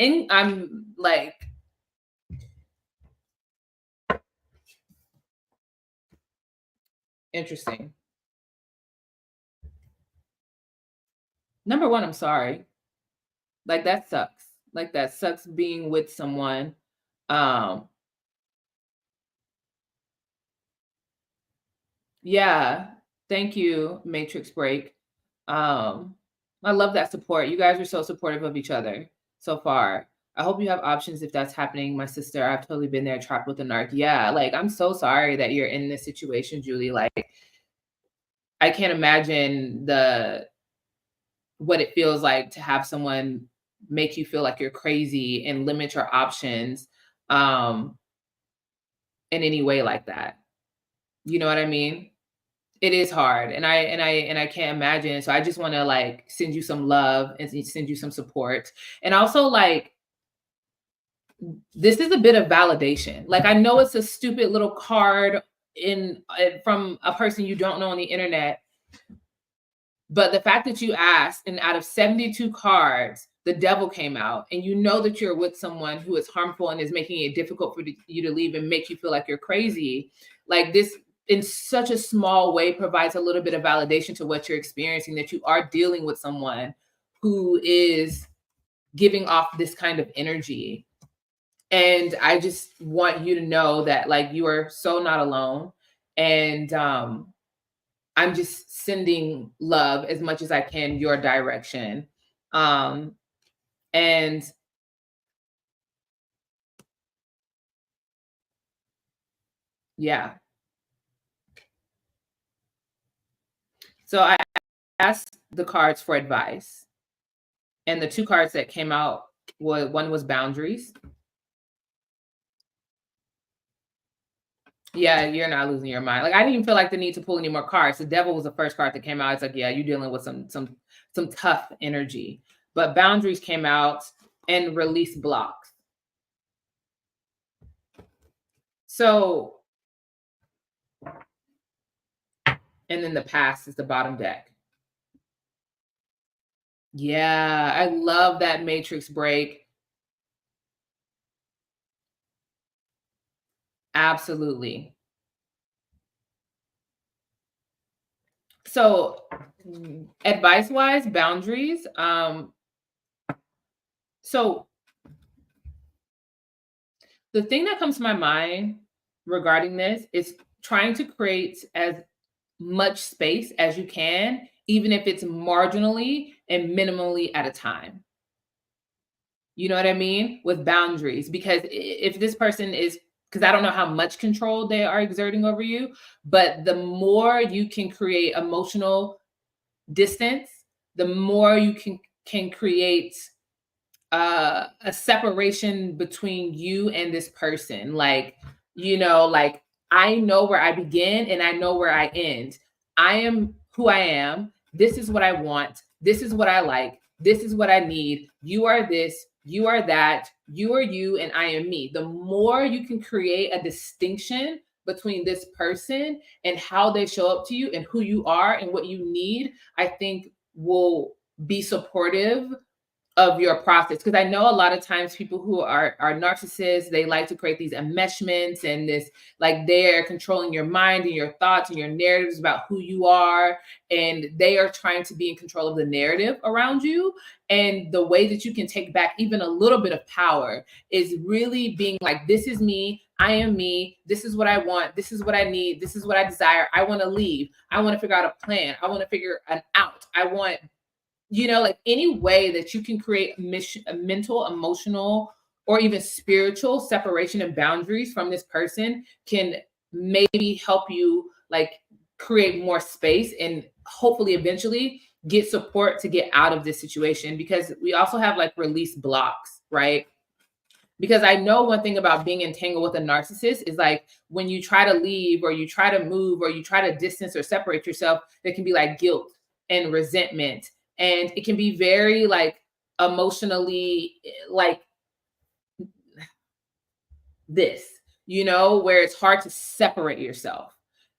like, interesting. Number one, I'm sorry. Like that sucks. Like that sucks being with someone. Um, yeah. Thank you, Matrix Break. Um, I love that support. You guys are so supportive of each other so far. I hope you have options if that's happening. My sister, I've totally been there trapped with a narc. Yeah, like I'm so sorry that you're in this situation, Julie. Like I can't imagine the what it feels like to have someone make you feel like you're crazy and limit your options um in any way like that. You know what I mean? It is hard, and I can't imagine. So I just want to like send you some love and send you some support. And also like this is a bit of validation. Like I know it's a stupid little card in from a person you don't know on the internet, but the fact that you asked and out of 72 cards, the devil came out, and you know that you're with someone who is harmful and is making it difficult for you to leave and make you feel like you're crazy. Like this, in such a small way, provides a little bit of validation to what you're experiencing, that you are dealing with someone who is giving off this kind of energy. And I just want you to know that like you are so not alone. And I'm just sending love as much as I can your direction. Um, and yeah, so I asked the cards for advice, and the two cards that came out was one was boundaries. Yeah, you're not losing your mind. Like I didn't even feel like the need to pull any more cards. The devil was the first card that came out. It's like, yeah, you're dealing with some tough energy. But boundaries came out and release blocks. So, and then the past is the bottom deck. Yeah, I love that matrix break. Absolutely. So, advice wise, boundaries. So the thing that comes to my mind regarding this is trying to create as much space as you can, even if it's marginally and minimally at a time. You know what I mean? With boundaries. Because if this person is, because I don't know how much control they are exerting over you, but the more you can create emotional distance, the more you can create a separation between you and this person. Like, you know, like I know where I begin and I know where I end. I am who I am. This is what I want. This is what I like. This is what I need. You are this, you are that, you are you, and I am me. The more you can create a distinction between this person and how they show up to you and who you are and what you need, I think will be supportive of your process. Because I know a lot of times people who are narcissists, they like to create these enmeshments and this, like they're controlling your mind and your thoughts and your narratives about who you are, and they are trying to be in control of the narrative around you. And the way that you can take back even a little bit of power is really being like, this is me, I am me, this is what I want, this is what I need, this is what I desire, I want to leave, I want to figure out a plan, I want to figure an out, I want, you know, like any way that you can create a mental, emotional, or even spiritual separation and boundaries from this person can maybe help you like create more space and hopefully eventually get support to get out of this situation. Because we also have like release blocks, right? Because I know one thing about being entangled with a narcissist is like when you try to leave or you try to move or you try to distance or separate yourself, there can be like guilt and resentment. And it can be very like emotionally like this, you know, where it's hard to separate yourself.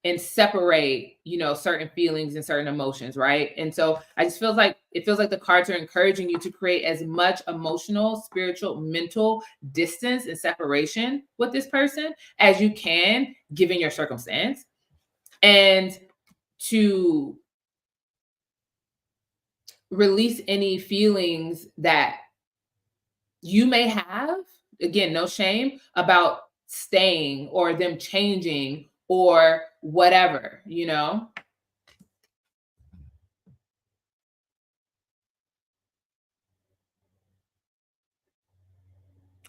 and separate, certain feelings and certain emotions, right? And so I just feels like it feels like the cards are encouraging you to create as much emotional, spiritual, mental distance and separation with this person as you can, given your circumstance, and to release any feelings that you may have, again, no shame about staying or them changing or whatever.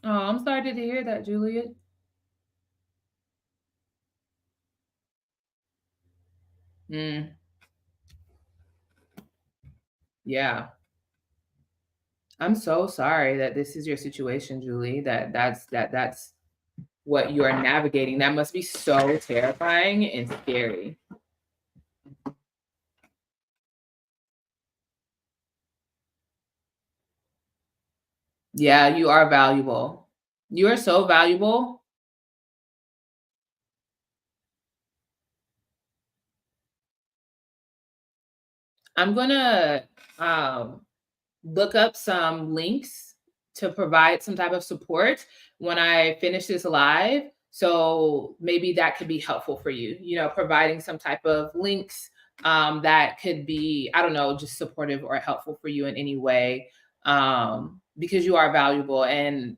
Oh, I'm sorry to hear that, Juliet. Mm, yeah. I'm so sorry that this is your situation, Julie, that's what you are navigating. That must be so terrifying and scary. Yeah, you are valuable. You are so valuable. I'm gonna um look up some links to provide some type of support when I finish this live. So maybe that could be helpful for you, providing some type of links that could be, I don't know, just supportive or helpful for you in any way, because you are valuable and,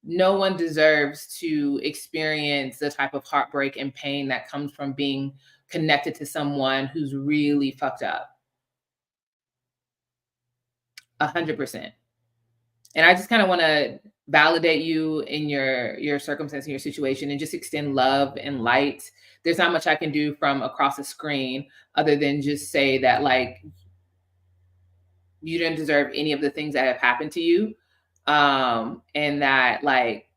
no one deserves to experience the type of heartbreak and pain that comes from being connected to someone who's really fucked up. 100%. And I just kind of want to validate you in your circumstance and your situation and just extend love and light. There's not much I can do from across the screen other than just say that, like, you didn't deserve any of the things that have happened to you, and that, like,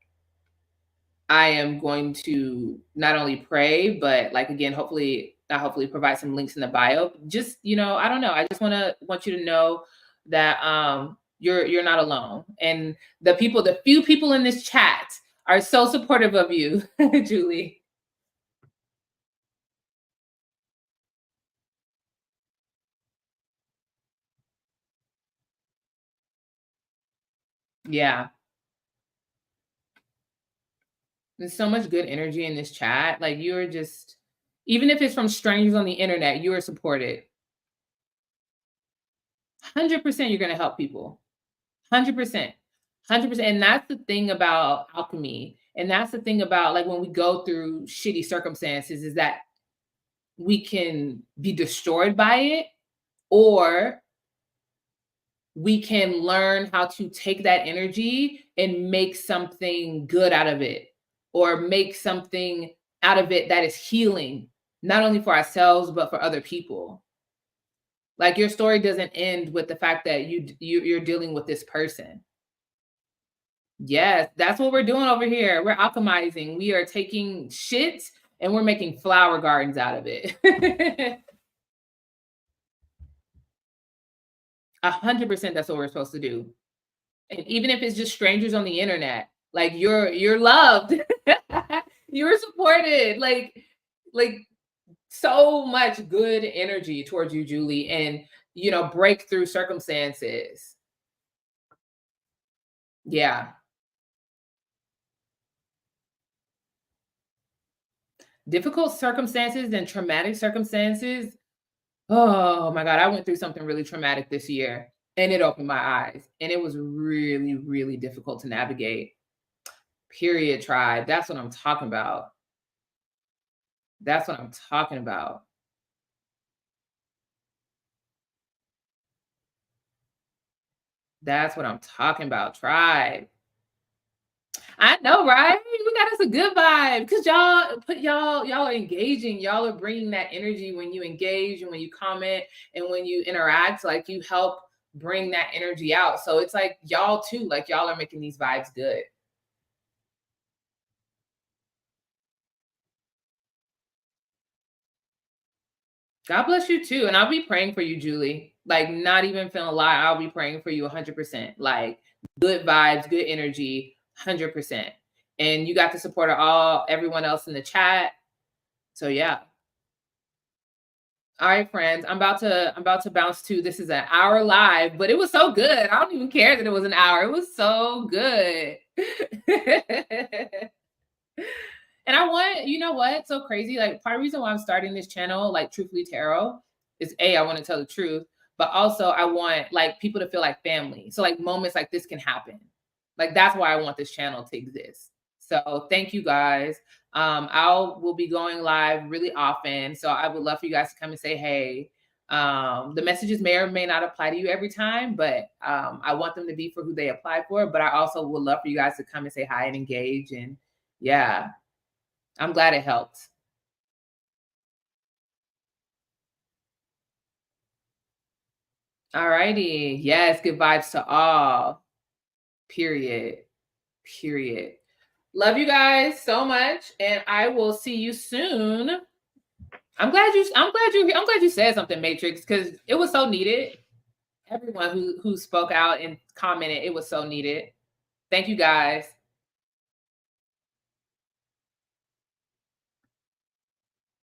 I am going to not only pray, but, like, again, hopefully, not hopefully, provide some links in the bio. Just, I don't know. I just want you to know that you're not alone. And the few people in this chat are so supportive of you, Julie. Yeah. There's so much good energy in this chat. Like, you're just, even if it's from strangers on the internet, you are supported. 100% you're gonna help people. 100%. 100%. And that's the thing about alchemy. And that's the thing about, like, when we go through shitty circumstances, is that we can be destroyed by it, or we can learn how to take that energy and make something good out of it, or make something out of it that is healing, not only for ourselves, but for other people. Like, your story doesn't end with the fact that you're dealing with this person. Yes, that's what we're doing over here. We're alchemizing. We are taking shit and we're making flower gardens out of it. 100% that's what we're supposed to do. And even if it's just strangers on the internet, like, you're loved. You're supported. Like so much good energy towards you, Julie, and breakthrough circumstances. Yeah. Difficult circumstances and traumatic circumstances. Oh my God, I went through something really traumatic this year and it opened my eyes. And it was really, really difficult to navigate. Period, tribe. That's what I'm talking about. That's what I'm talking about. That's what I'm talking about, tribe. I know, right? We got us a good vibe because y'all are engaging. Y'all are bringing that energy when you engage and when you comment and when you interact. Like, you help bring that energy out. So it's like y'all too. Like, y'all are making these vibes good. God bless you too. And I'll be praying for you, Julie. Like, not even feeling a lie. I'll be praying for you 100%. Like, good vibes, good energy, 100%. And you got the support of everyone else in the chat. So yeah. All right, friends. I'm about to bounce to this is an hour live, but it was so good. I don't even care that it was an hour. It was so good. And I want, you know what? So crazy. Like part of the reason why I'm starting this channel, like Truthfully Tarot, is I want to tell the truth, but also I want like people to feel like family. So like moments like this can happen. Like that's why I want this channel to exist. So thank you guys. I'll will be going live really often. So I would love for you guys to come and say hey. The messages may or may not apply to you every time, but I want them to be for who they apply for. But I also would love for you guys to come and say hi and engage. And yeah, I'm glad it helped. All righty. Yes, good vibes to all. Period. Period. Love you guys so much, and I will see you soon. I'm glad you said something, Matrix, because it was so needed. Everyone who spoke out and commented, it was so needed. Thank you guys.